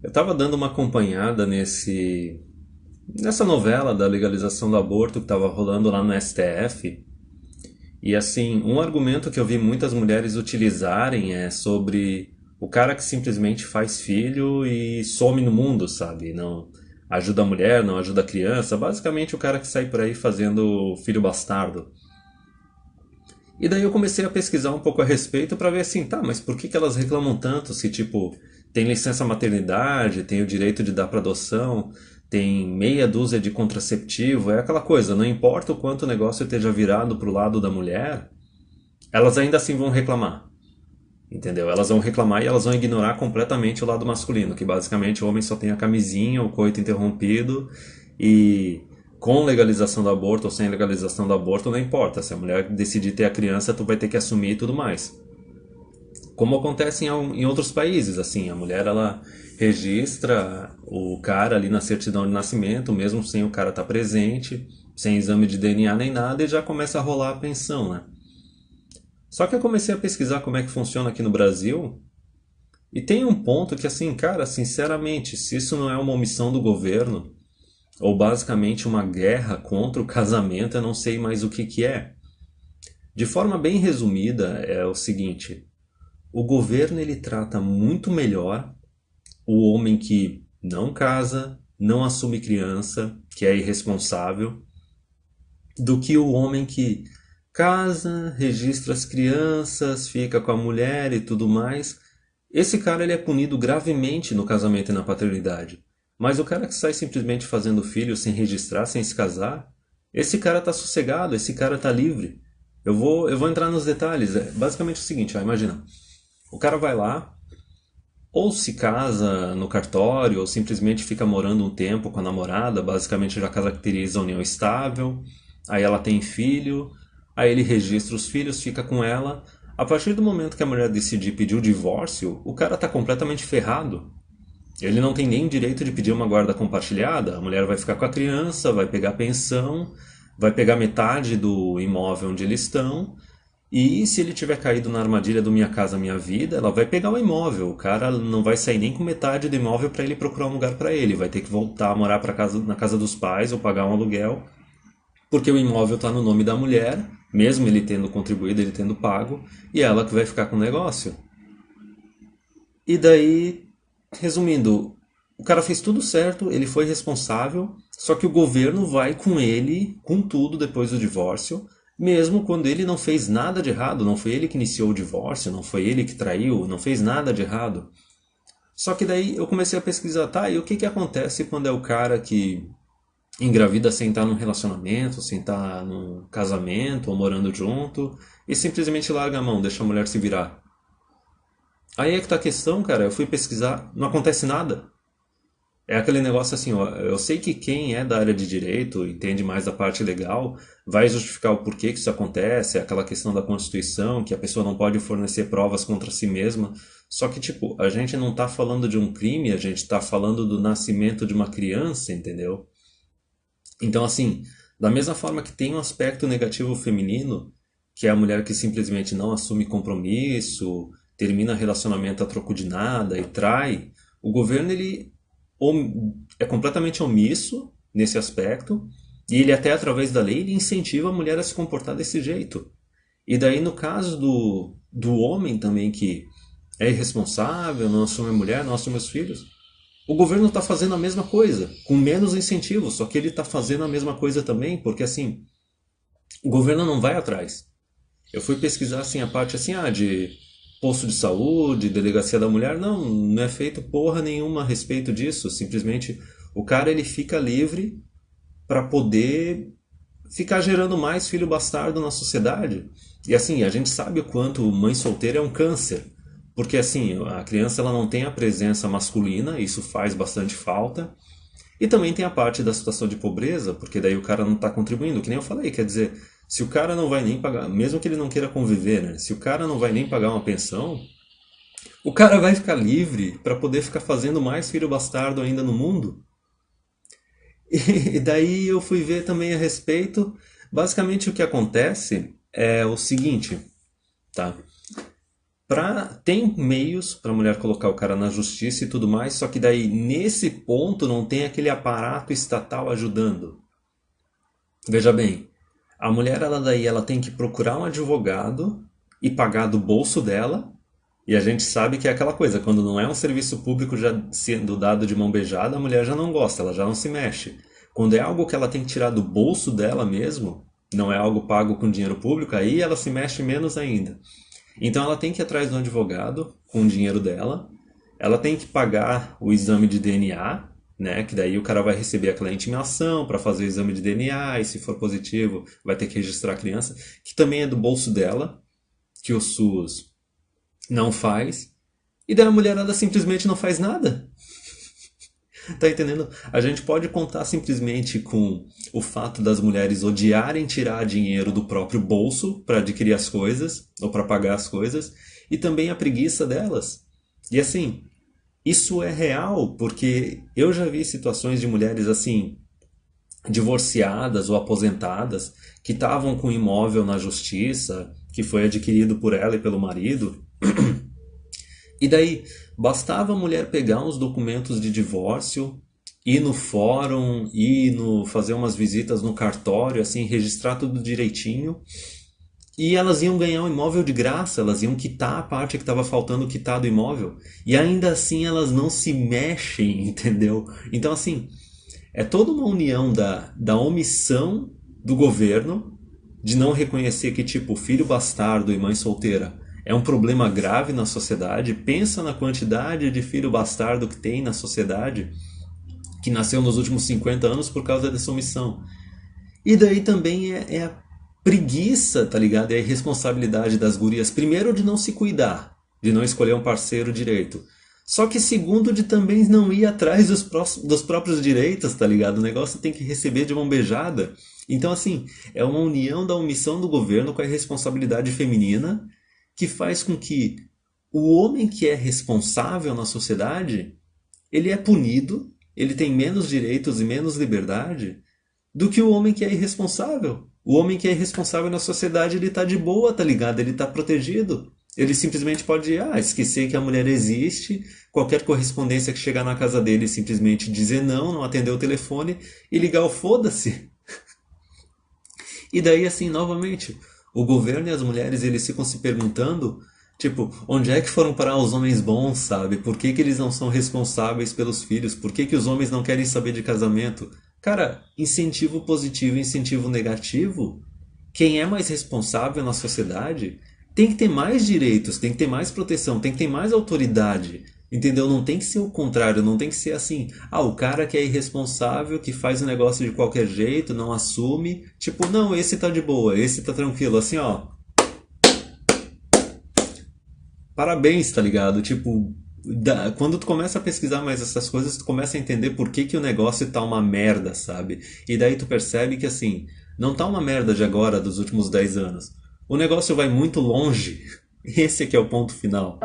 Eu tava dando uma acompanhada nessa novela da legalização do aborto que tava rolando lá no STF. E assim, um argumento que eu vi muitas mulheres utilizarem é sobre o cara que simplesmente faz filho e some no mundo, sabe? Não ajuda a mulher, não ajuda a criança. Basicamente o cara que sai por aí fazendo filho bastardo. E daí eu comecei a pesquisar um pouco a respeito para ver assim, tá, mas por que elas reclamam tanto se tipo tem licença maternidade, tem o direito de dar para adoção, tem meia dúzia de contraceptivo, é aquela coisa, não importa o quanto o negócio esteja virado pro lado da mulher, elas ainda assim vão reclamar. Entendeu? Elas vão reclamar e elas vão ignorar completamente o lado masculino, que basicamente o homem só tem a camisinha, o coito interrompido e com legalização do aborto ou sem legalização do aborto não importa. Se a mulher decidir ter a criança, tu vai ter que assumir e tudo mais. Como acontece em outros países, assim, a mulher ela registra o cara ali na certidão de nascimento, mesmo sem o cara estar presente, sem exame de DNA nem nada, e já começa a rolar a pensão, né? Só que eu comecei a pesquisar como é que funciona aqui no Brasil, e tem um ponto que, assim, cara, sinceramente, se isso não é uma omissão do governo, ou basicamente uma guerra contra o casamento, eu não sei mais o que que é. De forma bem resumida, é o seguinte: o governo ele trata muito melhor o homem que não casa, não assume criança, que é irresponsável, do que o homem que casa, registra as crianças, fica com a mulher e tudo mais. Esse cara ele é punido gravemente no casamento e na paternidade. Mas o cara que sai simplesmente fazendo filho sem registrar, sem se casar, esse cara tá sossegado, esse cara tá livre. Eu vou entrar nos detalhes. É basicamente o seguinte, ó, imagina. O cara vai lá, ou se casa no cartório, ou simplesmente fica morando um tempo com a namorada, basicamente já caracteriza a união estável, aí ela tem filho, aí ele registra os filhos, fica com ela. A partir do momento que a mulher decidir pedir o divórcio, o cara está completamente ferrado. Ele não tem nem direito de pedir uma guarda compartilhada, a mulher vai ficar com a criança, vai pegar pensão, vai pegar metade do imóvel onde eles estão, e se ele tiver caído na armadilha do Minha Casa Minha Vida, ela vai pegar o imóvel. O cara não vai sair nem com metade do imóvel para ele procurar um lugar para ele. Vai ter que voltar a morar na casa dos pais ou pagar um aluguel, porque o imóvel está no nome da mulher, mesmo ele tendo contribuído, ele tendo pago, e é ela que vai ficar com o negócio. E daí, resumindo, o cara fez tudo certo, ele foi responsável, só que o governo vai com ele, com tudo depois do divórcio, mesmo quando ele não fez nada de errado, não foi ele que iniciou o divórcio, não foi ele que traiu, não fez nada de errado. Só que daí eu comecei a pesquisar, tá, e o que que acontece quando é o cara que engravida sem estar num relacionamento, sem estar num casamento ou morando junto, e simplesmente larga a mão, deixa a mulher se virar? Aí é que tá a questão, cara. Eu fui pesquisar, não acontece nada. É aquele negócio assim, ó. Eu sei que quem é da área de direito, entende mais da parte legal, vai justificar o porquê que isso acontece, é aquela questão da Constituição, que a pessoa não pode fornecer provas contra si mesma. Só que, tipo, a gente não tá falando de um crime, a gente tá falando do nascimento de uma criança, entendeu? Então, assim, da mesma forma que tem um aspecto negativo feminino, que é a mulher que simplesmente não assume compromisso, termina relacionamento a troco de nada e trai, o governo ele é completamente omisso nesse aspecto e ele até através da lei ele incentiva a mulher a se comportar desse jeito. E daí no caso do homem também que é irresponsável, não assume a mulher, não assume os filhos, o governo está fazendo a mesma coisa, com menos incentivo, só que ele está fazendo a mesma coisa também, porque assim, o governo não vai atrás. Eu fui pesquisar assim a parte assim, de posto de saúde, delegacia da mulher, não é feito porra nenhuma a respeito disso, simplesmente o cara ele fica livre para poder ficar gerando mais filho bastardo na sociedade. E assim, a gente sabe o quanto mãe solteira é um câncer. Porque assim, a criança ela não tem a presença masculina, isso faz bastante falta. E também tem a parte da situação de pobreza, porque daí o cara não está contribuindo, que nem eu falei, quer dizer, se o cara não vai nem pagar, mesmo que ele não queira conviver, né? Se o cara não vai nem pagar uma pensão, o cara vai ficar livre para poder ficar fazendo mais filho bastardo ainda no mundo. E daí eu fui ver também a respeito. Basicamente o que acontece é o seguinte, tá? Tem meios para a mulher colocar o cara na justiça e tudo mais, só que daí nesse ponto não tem aquele aparato estatal ajudando. Veja bem, a mulher ela tem que procurar um advogado e pagar do bolso dela. E a gente sabe que é aquela coisa, quando não é um serviço público já sendo dado de mão beijada, a mulher já não gosta, ela já não se mexe. Quando é algo que ela tem que tirar do bolso dela mesmo, não é algo pago com dinheiro público, aí ela se mexe menos ainda. Então ela tem que ir atrás de um advogado com o dinheiro dela, ela tem que pagar o exame de DNA, né? Que daí o cara vai receber aquela intimação para fazer o exame de DNA e se for positivo vai ter que registrar a criança, que também é do bolso dela, que o SUS não faz. E daí a mulherada simplesmente não faz nada. Tá entendendo? A gente pode contar simplesmente com o fato das mulheres odiarem tirar dinheiro do próprio bolso para adquirir as coisas ou para pagar as coisas e também a preguiça delas. E assim, isso é real porque eu já vi situações de mulheres assim, divorciadas ou aposentadas, que estavam com imóvel na justiça, que foi adquirido por ela e pelo marido. E daí, bastava a mulher pegar uns documentos de divórcio, ir no fórum, fazer umas visitas no cartório, assim, registrar tudo direitinho. E elas iam ganhar o imóvel de graça, elas iam quitar a parte que estava faltando quitar do imóvel. E ainda assim elas não se mexem, entendeu? Então, assim, é toda uma união da omissão do governo de não reconhecer que, tipo, filho bastardo e mãe solteira é um problema grave na sociedade. Pensa na quantidade de filho bastardo que tem na sociedade que nasceu nos últimos 50 anos por causa dessa omissão. E daí também é a preguiça, tá ligado? É a irresponsabilidade das gurias, primeiro de não se cuidar, de não escolher um parceiro direito. Só que segundo de também não ir atrás dos próprios direitos, tá ligado? O negócio tem que receber de mão beijada. Então, assim, é uma união da omissão do governo com a irresponsabilidade feminina que faz com que o homem que é responsável na sociedade, ele é punido, ele tem menos direitos e menos liberdade do que o homem que é irresponsável. O homem que é irresponsável na sociedade, ele tá de boa, tá ligado? Ele tá protegido. Ele simplesmente pode esquecer que a mulher existe, qualquer correspondência que chegar na casa dele, simplesmente dizer não atender o telefone e ligar o foda-se. E daí, assim, novamente, o governo e as mulheres, eles ficam se perguntando, tipo, onde é que foram parar os homens bons, sabe? Por que que eles não são responsáveis pelos filhos? Por que que os homens não querem saber de casamento? Cara, incentivo positivo e incentivo negativo, quem é mais responsável na sociedade tem que ter mais direitos, tem que ter mais proteção, tem que ter mais autoridade. Entendeu? Não tem que ser o contrário, não tem que ser assim. O cara que é irresponsável, que faz o negócio de qualquer jeito, não assume. Tipo, não, esse tá de boa, esse tá tranquilo. Assim, ó. Parabéns, tá ligado? Tipo, quando tu começa a pesquisar mais essas coisas, tu começa a entender por que que o negócio tá uma merda, sabe? E daí tu percebe que, assim, não tá uma merda de agora, dos últimos 10 anos. O negócio vai muito longe. Esse aqui é o ponto final.